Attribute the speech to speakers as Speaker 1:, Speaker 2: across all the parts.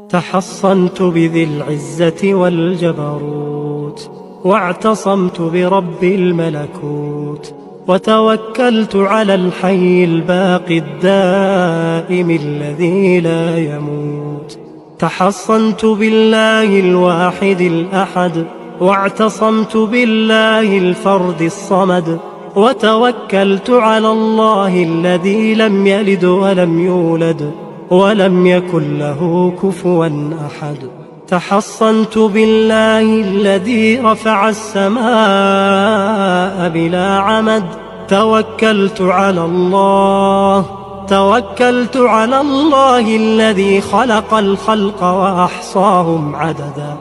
Speaker 1: تحصنت بذي العزة والجبروت، واعتصمت برب الملكوت، وتوكلت على الحي الباقي الدائم الذي لا يموت. تحصنت بالله الواحد الأحد، واعتصمت بالله الفرد الصمد، وتوكلت على الله الذي لم يلد ولم يولد ولم يكن له كفوا أحد. تحصنت بالله الذي رفع السماء بلا عمد، توكلت على الله الذي خلق الخلق وأحصاهم عددا.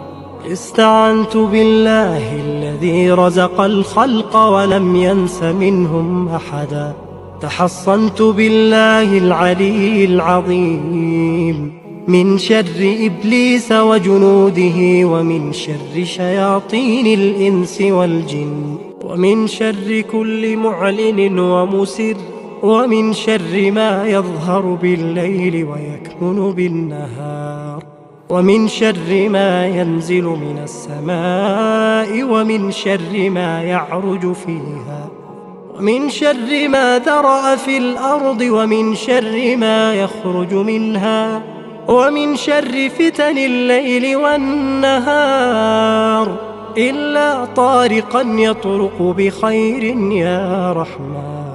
Speaker 1: استعنت بالله الذي رزق الخلق ولم ينس منهم أحدا. تحصنت بالله العلي العظيم من شر إبليس وجنوده، ومن شر شياطين الإنس والجن، ومن شر كل معلن ومسر، ومن شر ما يظهر بالليل ويكمن بالنهار، ومن شر ما ينزل من السماء، ومن شر ما يعرج فيها، ومن شر ما ذرأ في الأرض، ومن شر ما يخرج منها، ومن شر فتن الليل والنهار، إلا طارقا يطرق بخير يا رحمن.